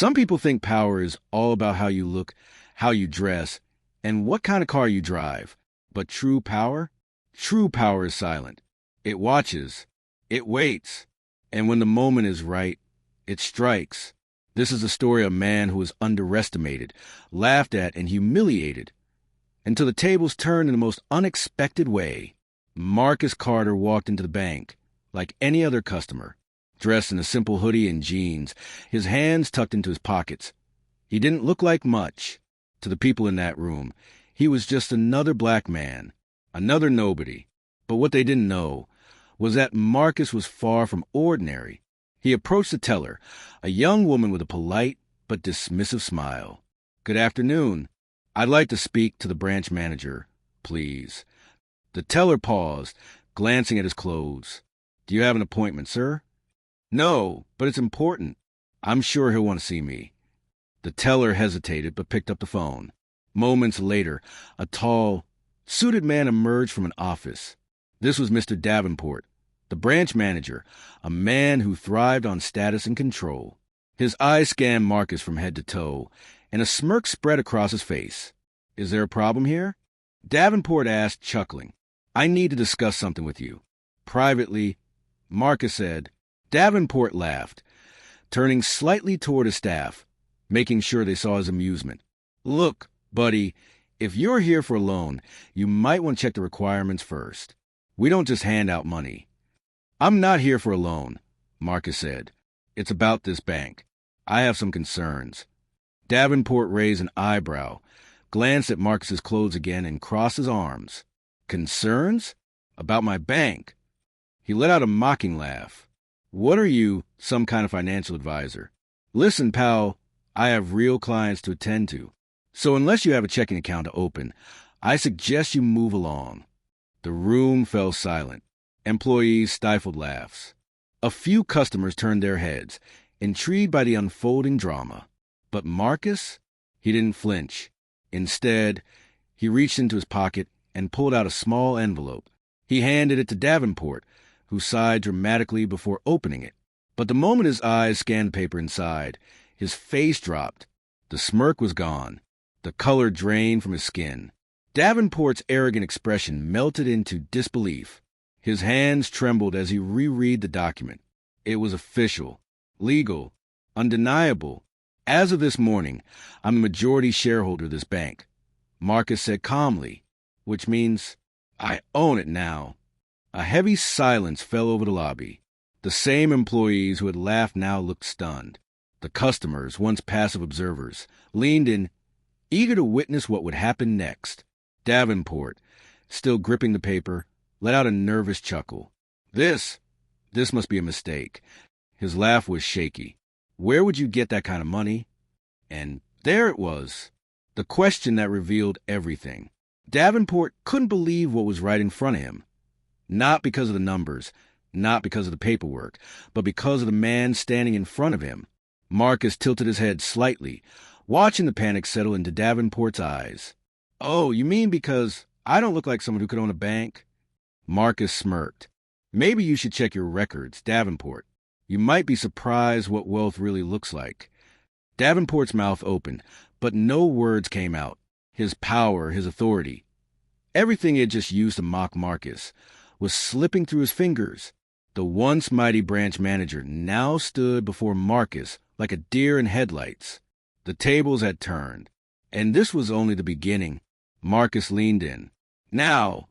Some people think power is all about how you look, how you dress, and what kind of car you drive. But true power is silent. It watches, it waits, and when the moment is right, it strikes. This is the story of a man who was underestimated, laughed at, and humiliated, until the tables turned in the most unexpected way. Marcus Carter walked into the bank like any other customer, dressed in a simple hoodie and jeans, his hands tucked into his pockets. He didn't look like much to the people in that room. He was just another black man, another nobody. But what they didn't know was that Marcus was far from ordinary. He approached the teller, a young woman with a polite but dismissive smile. "Good afternoon. I'd like to speak to the branch manager, please." The teller paused, glancing at his clothes. "Do you have an appointment, sir?" "No, but it's important. I'm sure he'll want to see me." The teller hesitated but picked up the phone. Moments later, a tall, suited man emerged from an office. This was Mr. Davenport, the branch manager, a man who thrived on status and control. His eyes scanned Marcus from head to toe, and a smirk spread across his face. "Is there a problem here?" Davenport asked, chuckling. "I need to discuss something with you. Privately," Marcus said. Davenport laughed, turning slightly toward his staff, making sure they saw his amusement. "Look, buddy, if you're here for a loan, you might want to check the requirements first. We don't just hand out money." "I'm not here for a loan," Marcus said. "It's about this bank. I have some concerns." Davenport raised an eyebrow, glanced at Marcus's clothes again, and crossed his arms. "Concerns? About my bank?" He let out a mocking laugh. "What are you, some kind of financial advisor?" "Listen, pal, I have real clients to attend to. So unless you have a checking account to open, I suggest you move along." The room fell silent. Employees stifled laughs. A few customers turned their heads, intrigued by the unfolding drama. But Marcus? He didn't flinch. Instead, he reached into his pocket and pulled out a small envelope. He handed it to Davenport, who sighed dramatically before opening it. But the moment his eyes scanned the paper inside, his face dropped. The smirk was gone. The color drained from his skin. Davenport's arrogant expression melted into disbelief. His hands trembled as he reread the document. It was official, legal, undeniable. "As of this morning, I'm the majority shareholder of this bank," Marcus said calmly, "which means I own it now." A heavy silence fell over the lobby. The same employees who had laughed now looked stunned. The customers, once passive observers, leaned in, eager to witness what would happen next. Davenport, still gripping the paper, let out a nervous chuckle. This must be a mistake." His laugh was shaky. "Where would you get that kind of money?" And there it was, the question that revealed everything. Davenport couldn't believe what was right in front of him. Not because of the numbers, not because of the paperwork, but because of the man standing in front of him. Marcus tilted his head slightly, watching the panic settle into Davenport's eyes. "Oh, you mean because I don't look like someone who could own a bank?" Marcus smirked. "Maybe you should check your records, Davenport. You might be surprised what wealth really looks like." Davenport's mouth opened, but no words came out. His power, his authority, everything he had just used to mock Marcus, was slipping through his fingers. The once mighty branch manager now stood before Marcus like a deer in headlights. The tables had turned, and this was only the beginning. Marcus leaned in. "Now,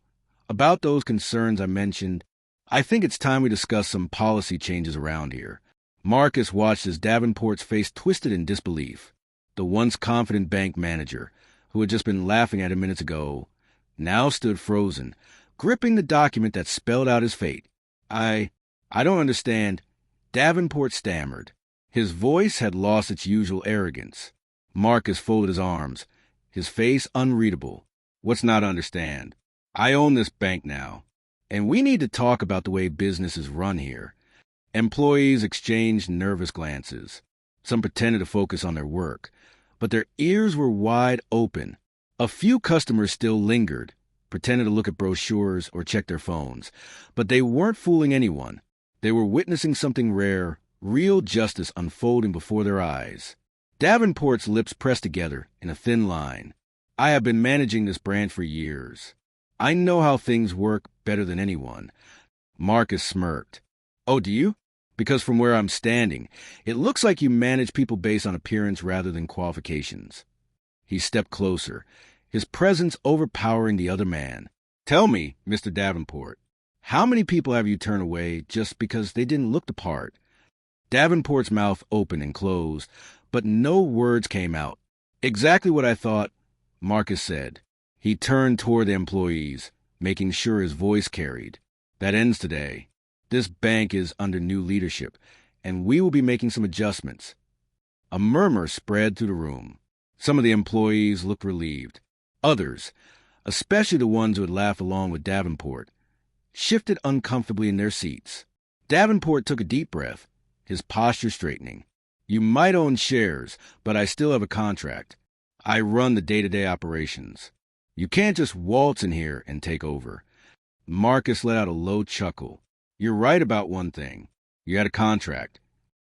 about those concerns I mentioned, I think it's time we discuss some policy changes around here." Marcus watched as Davenport's face twisted in disbelief. The once confident bank manager, who had just been laughing at him minutes ago, now stood frozen, gripping the document that spelled out his fate. I don't understand." Davenport stammered. His voice had lost its usual arrogance. Marcus folded his arms, his face unreadable. "What's not to understand? I own this bank now, and we need to talk about the way business is run here." Employees exchanged nervous glances. Some pretended to focus on their work, but their ears were wide open. A few customers still lingered, pretended to look at brochures or check their phones, but they weren't fooling anyone. They were witnessing something rare, real justice unfolding before their eyes. Davenport's lips pressed together in a thin line. I have been managing this branch for years. I know how things work better than anyone. Marcus smirked. Oh, do you? Because from where I'm standing, it looks like you manage people based on appearance rather than qualifications. He stepped closer, his presence overpowering the other man. Tell me, Mr. Davenport, how many people have you turned away just because they didn't look the part? Davenport's mouth opened and closed, but no words came out. Exactly what I thought, Marcus said. He turned toward the employees, making sure his voice carried. That ends today. This bank is under new leadership, and we will be making some adjustments. A murmur spread through the room. Some of the employees looked relieved. Others, especially the ones who had laughed along with Davenport, shifted uncomfortably in their seats. Davenport took a deep breath, his posture straightening. You might own shares, but I still have a contract. I run the day-to-day operations. You can't just waltz in here and take over. Marcus let out a low chuckle. You're right about one thing. You had a contract.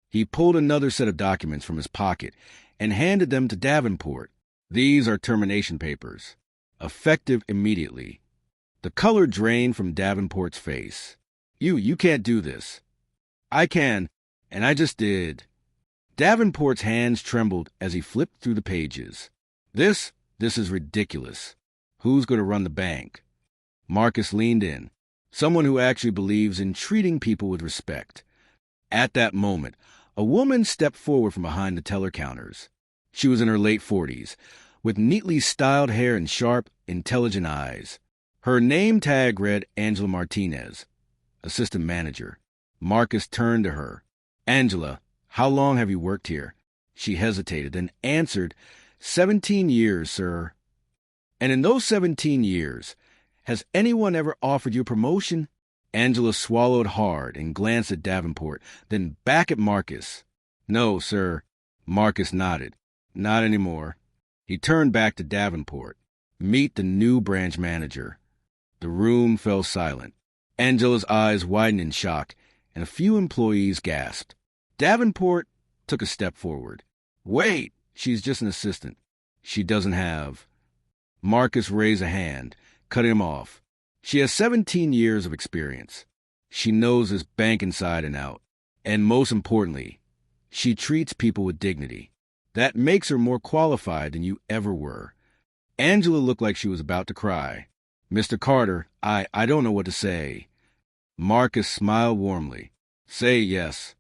He pulled another set of documents from his pocket and handed them to Davenport. These are termination papers, effective immediately. The color drained from Davenport's face. You can't do this. I can, and I just did. Davenport's hands trembled as he flipped through the pages. This is ridiculous. Who's going to run the bank? Marcus leaned in, someone who actually believes in treating people with respect. At that moment, a woman stepped forward from behind the teller counters. She was in her late 40s, with neatly styled hair and sharp, intelligent eyes. Her name tag read Angela Martinez, assistant manager. Marcus turned to her. Angela, how long have you worked here? She hesitated, then answered, 17 years, sir. And in those 17 years, has anyone ever offered you a promotion? Angela swallowed hard and glanced at Davenport, then back at Marcus. No, sir. Marcus nodded. Not anymore. He turned back to Davenport. Meet the new branch manager. The room fell silent. Angela's eyes widened in shock, and a few employees gasped. Davenport took a step forward. Wait, she's just an assistant. She doesn't have... Marcus raised a hand, cutting him off. She has 17 years of experience. She knows this bank inside and out. And most importantly, she treats people with dignity. That makes her more qualified than you ever were. Angela looked like she was about to cry. Mr. Carter, I don't know what to say. Marcus smiled warmly. Say yes.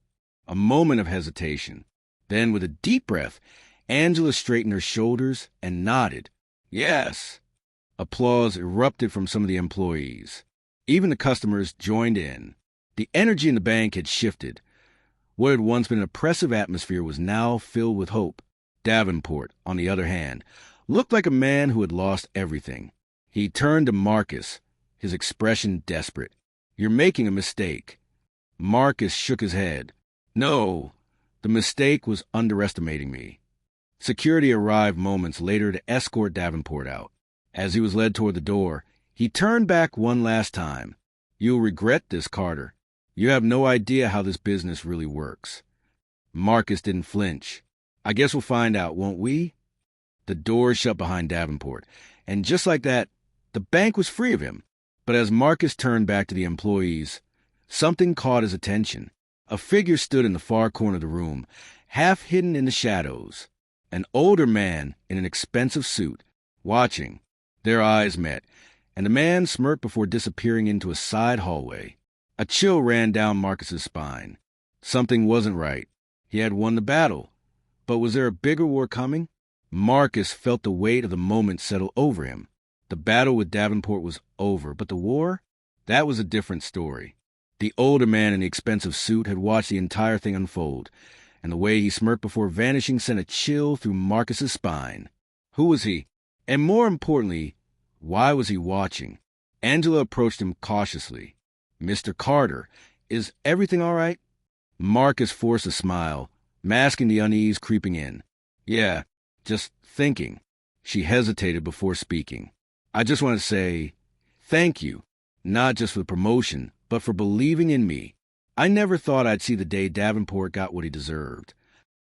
A moment of hesitation. Then, with a deep breath, Angela straightened her shoulders and nodded. Yes. Applause erupted from some of the employees. Even the customers joined in. The energy in the bank had shifted. What had once been an oppressive atmosphere was now filled with hope. Davenport, on the other hand, looked like a man who had lost everything. He turned to Marcus, his expression desperate. You're making a mistake. Marcus shook his head. No, the mistake was underestimating me. Security arrived moments later to escort Davenport out. As he was led toward the door, he turned back one last time. You'll regret this, Carter. You have no idea how this business really works. Marcus didn't flinch. I guess we'll find out, won't we? The door shut behind Davenport, and just like that, the bank was free of him. But as Marcus turned back to the employees, something caught his attention. A figure stood in the far corner of the room, half hidden in the shadows. An older man in an expensive suit, watching. Their eyes met, and the man smirked before disappearing into a side hallway. A chill ran down Marcus's spine. Something wasn't right. He had won the battle. But was there a bigger war coming? Marcus felt the weight of the moment settle over him. The battle with Davenport was over, but the war? That was a different story. The older man in the expensive suit had watched the entire thing unfold, and the way he smirked before vanishing sent a chill through Marcus's spine. Who was he? And more importantly, why was he watching? Angela approached him cautiously. Mr. Carter, is everything all right? Marcus forced a smile, masking the unease creeping in. Yeah, just thinking. She hesitated before speaking. I just want to say thank you, not just for the promotion, but for believing in me. I never thought I'd see the day Davenport got what he deserved.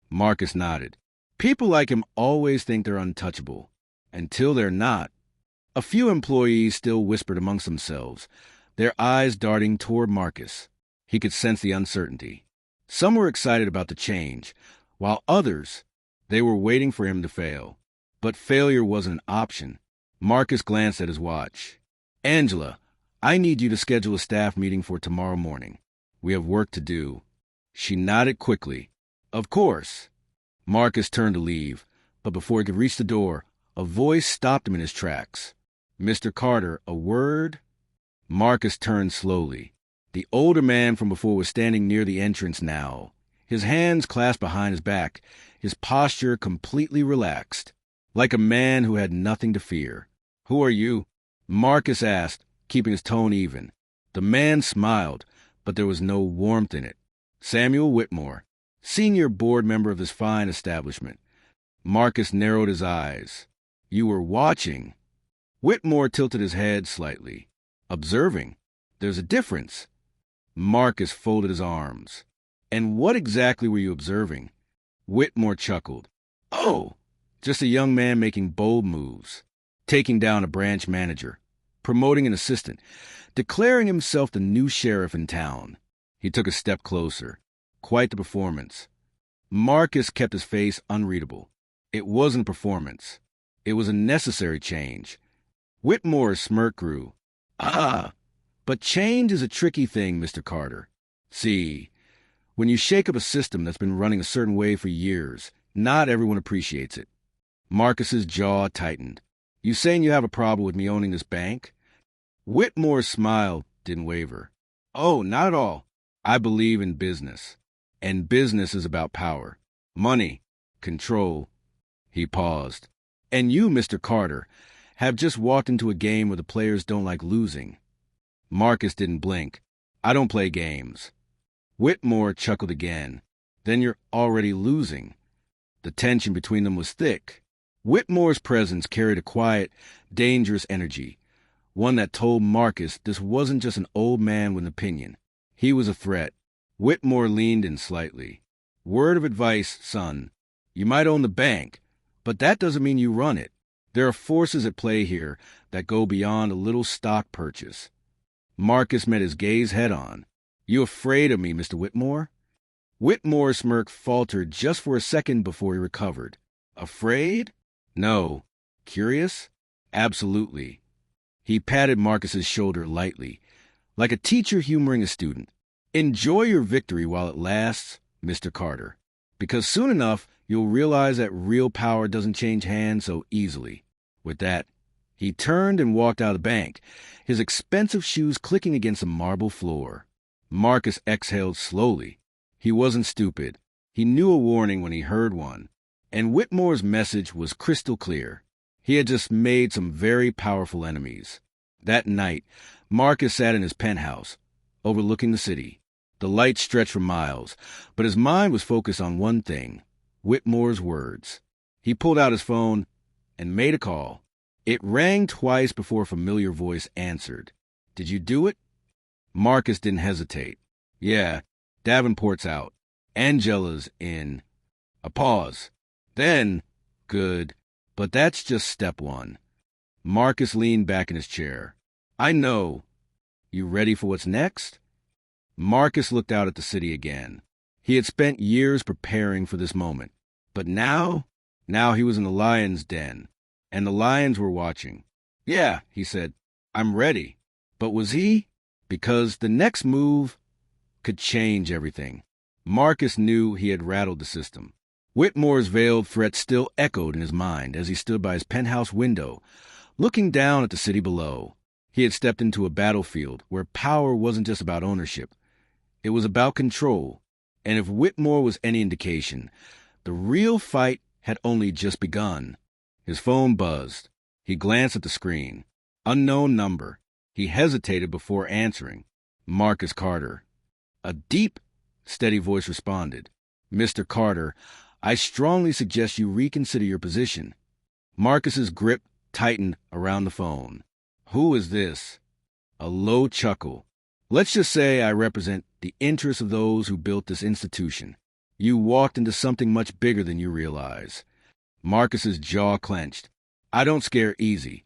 Marcus nodded. People like him always think they're untouchable, until they're not. A few employees still whispered amongst themselves, their eyes darting toward Marcus. He could sense the uncertainty. Some were excited about the change, while others, they were waiting for him to fail. But failure wasn't an option. Marcus glanced at his watch. Angela, I need you to schedule a staff meeting for tomorrow morning. We have work to do. She nodded quickly. Of course. Marcus turned to leave, but before he could reach the door, a voice stopped him in his tracks. Mr. Carter, a word? Marcus turned slowly. The older man from before was standing near the entrance now, his hands clasped behind his back, his posture completely relaxed, like a man who had nothing to fear. Who are you? Marcus asked, keeping his tone even. The man smiled, but there was no warmth in it. Samuel Whitmore, senior board member of this fine establishment. Marcus narrowed his eyes. You were watching. Whitmore tilted his head slightly. Observing. There's a difference. Marcus folded his arms. And what exactly were you observing? Whitmore chuckled. Oh, just a young man making bold moves, taking down a branch manager, promoting an assistant, declaring himself the new sheriff in town. He took a step closer. Quite the performance. Marcus kept his face unreadable. It wasn't a performance. It was a necessary change. Whitmore's smirk grew. But change is a tricky thing, Mr. Carter. See, when you shake up a system that's been running a certain way for years, not everyone appreciates it. Marcus's jaw tightened. You saying you have a problem with me owning this bank? Whitmore's smile didn't waver. Oh, not at all. I believe in business. And business is about power, money, control. He paused. And you, Mr. Carter, have just walked into a game where the players don't like losing. Marcus didn't blink. I don't play games. Whitmore chuckled again. Then you're already losing. The tension between them was thick. Whitmore's presence carried a quiet, dangerous energy, one that told Marcus this wasn't just an old man with an opinion. He was a threat. Whitmore leaned in slightly. Word of advice, son. You might own the bank, but that doesn't mean you run it. There are forces at play here that go beyond a little stock purchase. Marcus met his gaze head-on. You afraid of me, Mr. Whitmore? Whitmore's smirk faltered just for a second before he recovered. Afraid? No. Curious? Absolutely. He patted Marcus's shoulder lightly, like a teacher humoring a student. Enjoy your victory while it lasts, Mr. Carter, because soon enough you'll realize that real power doesn't change hands so easily. With that, he turned and walked out of the bank, his expensive shoes clicking against the marble floor. Marcus exhaled slowly. He wasn't stupid. He knew a warning when he heard one, and Whitmore's message was crystal clear. He had just made some very powerful enemies. That night, Marcus sat in his penthouse, overlooking the city. The light stretched for miles, but his mind was focused on one thing, Whitmore's words. He pulled out his phone and made a call. It rang twice before a familiar voice answered. Did you do it? Marcus didn't hesitate. Yeah, Davenport's out. Angela's in. A pause. Then, good, but that's just step one. Marcus leaned back in his chair. I know. You ready for what's next? Marcus looked out at the city again. He had spent years preparing for this moment. But now he was in the lion's den, and the lions were watching. Yeah, he said, I'm ready. But was he? Because the next move could change everything. Marcus knew he had rattled the system. Whitmore's veiled threat still echoed in his mind as he stood by his penthouse window, looking down at the city below. He had stepped into a battlefield where power wasn't just about ownership. It was about control, and if Whitmore was any indication, the real fight had only just begun. His phone buzzed. He glanced at the screen. Unknown number. He hesitated before answering. Marcus Carter. A deep, steady voice responded. Mr. Carter, I strongly suggest you reconsider your position. Marcus's grip tightened around the phone. Who is this? A low chuckle. Let's just say I represent the interests of those who built this institution. You walked into something much bigger than you realize. Marcus's jaw clenched. I don't scare easy.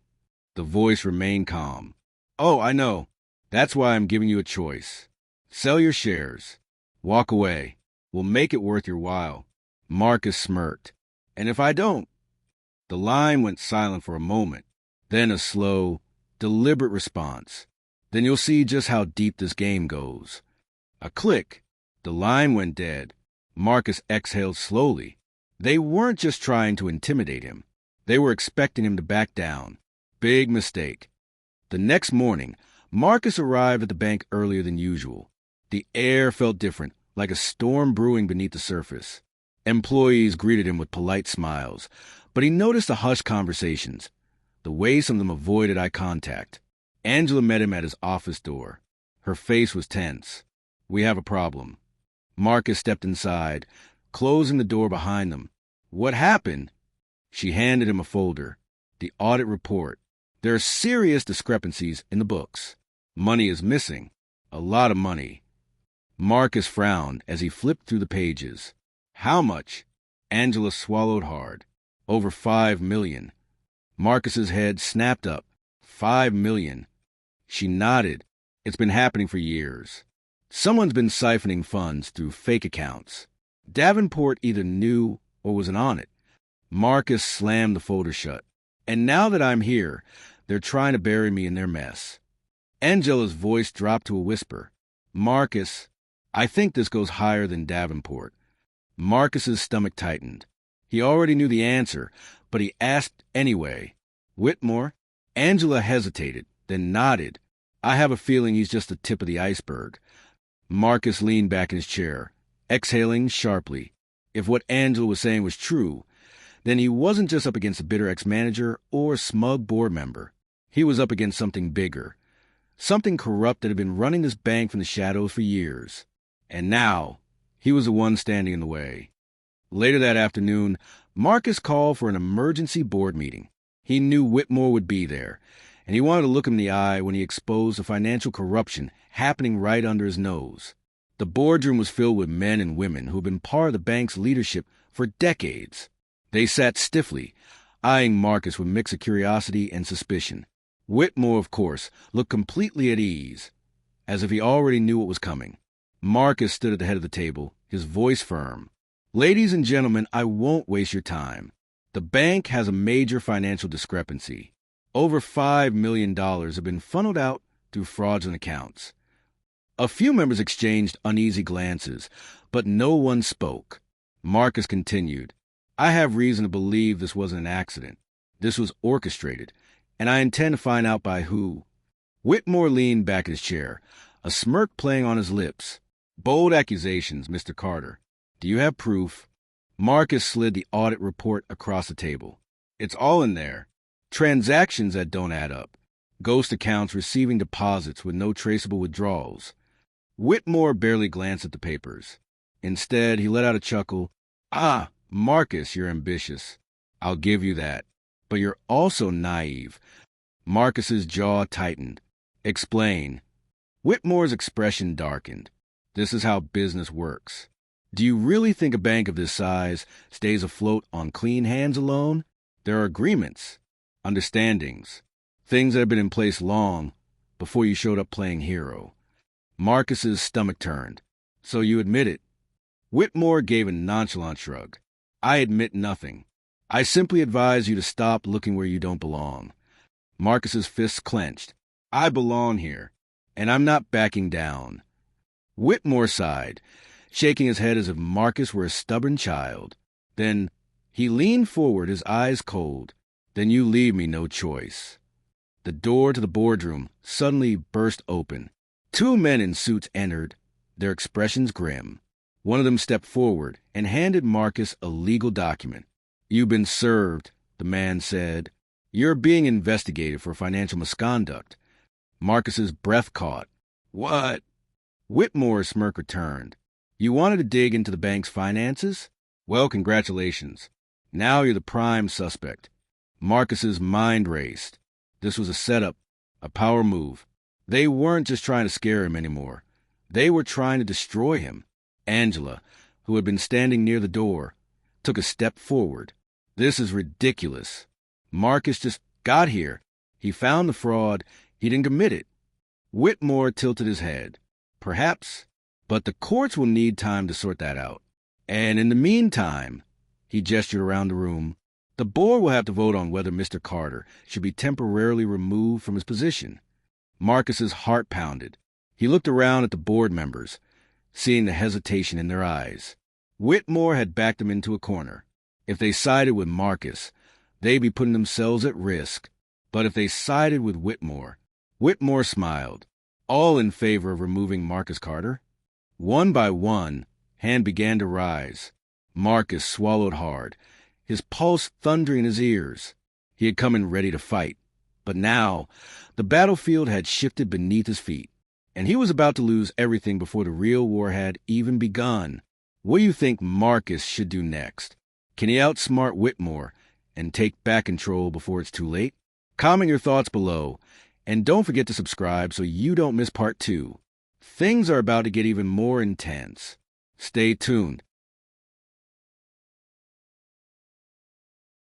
The voice remained calm. Oh, I know. That's why I'm giving you a choice. Sell your shares. Walk away. We'll make it worth your while. Marcus smirked. And if I don't? The line went silent for a moment, then a slow, deliberate response. Then you'll see just how deep this game goes. A click. The line went dead. Marcus exhaled slowly. They weren't just trying to intimidate him. They were expecting him to back down. Big mistake. The next morning, Marcus arrived at the bank earlier than usual. The air felt different, like a storm brewing beneath the surface. Employees greeted him with polite smiles, but he noticed the hushed conversations, the way some of them avoided eye contact. Angela met him at his office door. Her face was tense. We have a problem. Marcus stepped inside, closing the door behind them. What happened? She handed him a folder. The audit report. There are serious discrepancies in the books. Money is missing. A lot of money. Marcus frowned as he flipped through the pages. How much? Angela swallowed hard. Over $5 million. Marcus's head snapped up. $5 million. She nodded. It's been happening for years. Someone's been siphoning funds through fake accounts. Davenport either knew or was in on it. Marcus slammed the folder shut. And now that I'm here, they're trying to bury me in their mess. Angela's voice dropped to a whisper. Marcus, I think this goes higher than Davenport. Marcus's stomach tightened. He already knew the answer, but he asked anyway. Whitmore? Angela hesitated, then nodded. I have a feeling he's just the tip of the iceberg. Marcus leaned back in his chair, exhaling sharply. If what Angela was saying was true, then he wasn't just up against a bitter ex-manager or a smug board member. He was up against something bigger, something corrupt that had been running this bank from the shadows for years. And now, he was the one standing in the way. Later that afternoon, Marcus called for an emergency board meeting. He knew Whitmore would be there, and he wanted to look him in the eye when he exposed the financial corruption happening right under his nose. The boardroom was filled with men and women who had been part of the bank's leadership for decades. They sat stiffly, eyeing Marcus with mix of curiosity and suspicion. Whitmore, of course, looked completely at ease, as if he already knew what was coming. Marcus stood at the head of the table, his voice firm. Ladies and gentlemen, I won't waste your time. The bank has a major financial discrepancy. Over $5 million have been funneled out through fraudulent accounts. A few members exchanged uneasy glances, but no one spoke. Marcus continued. I have reason to believe this wasn't an accident. This was orchestrated, and I intend to find out by who. Whitmore leaned back in his chair, a smirk playing on his lips. Bold accusations, Mr. Carter. Do you have proof? Marcus slid the audit report across the table. It's all in there. Transactions that don't add up. Ghost accounts receiving deposits with no traceable withdrawals. Whitmore barely glanced at the papers. Instead, he let out a chuckle. Ah, Marcus, you're ambitious. I'll give you that. But you're also naive. Marcus's jaw tightened. Explain. Whitmore's expression darkened. This is how business works. Do you really think a bank of this size stays afloat on clean hands alone? There are agreements, understandings, things that have been in place long before you showed up playing hero. Marcus's stomach turned. So you admit it. Whitmore gave a nonchalant shrug. I admit nothing. I simply advise you to stop looking where you don't belong. Marcus's fists clenched. I belong here, and I'm not backing down. Whitmore sighed, shaking his head as if Marcus were a stubborn child. Then he leaned forward, his eyes cold. Then you leave me no choice. The door to the boardroom suddenly burst open. Two men in suits entered, their expressions grim. One of them stepped forward and handed Marcus a legal document. You've been served, the man said. You're being investigated for financial misconduct. Marcus's breath caught. What? Whitmore's smirk returned. You wanted to dig into the bank's finances? Well, congratulations. Now you're the prime suspect. Marcus's mind raced. This was a setup, a power move. They weren't just trying to scare him anymore. They were trying to destroy him. Angela, who had been standing near the door, took a step forward. This is ridiculous. Marcus just got here. He found the fraud. He didn't commit it. Whitmore tilted his head. Perhaps, but the courts will need time to sort that out. And in the meantime, he gestured around the room, the board will have to vote on whether Mr. Carter should be temporarily removed from his position. Marcus's heart pounded. He looked around at the board members, seeing the hesitation in their eyes. Whitmore had backed them into a corner. If they sided with Marcus, they'd be putting themselves at risk. But if they sided with Whitmore smiled, all in favor of removing Marcus Carter. One by one, hand began to rise. Marcus swallowed hard, his pulse thundering in his ears. He had come in ready to fight. But now, the battlefield had shifted beneath his feet, and he was about to lose everything before the real war had even begun. What do you think Marcus should do next? Can he outsmart Whitmore and take back control before it's too late? Comment your thoughts below, and don't forget to subscribe so you don't miss part 2. Things are about to get even more intense. Stay tuned.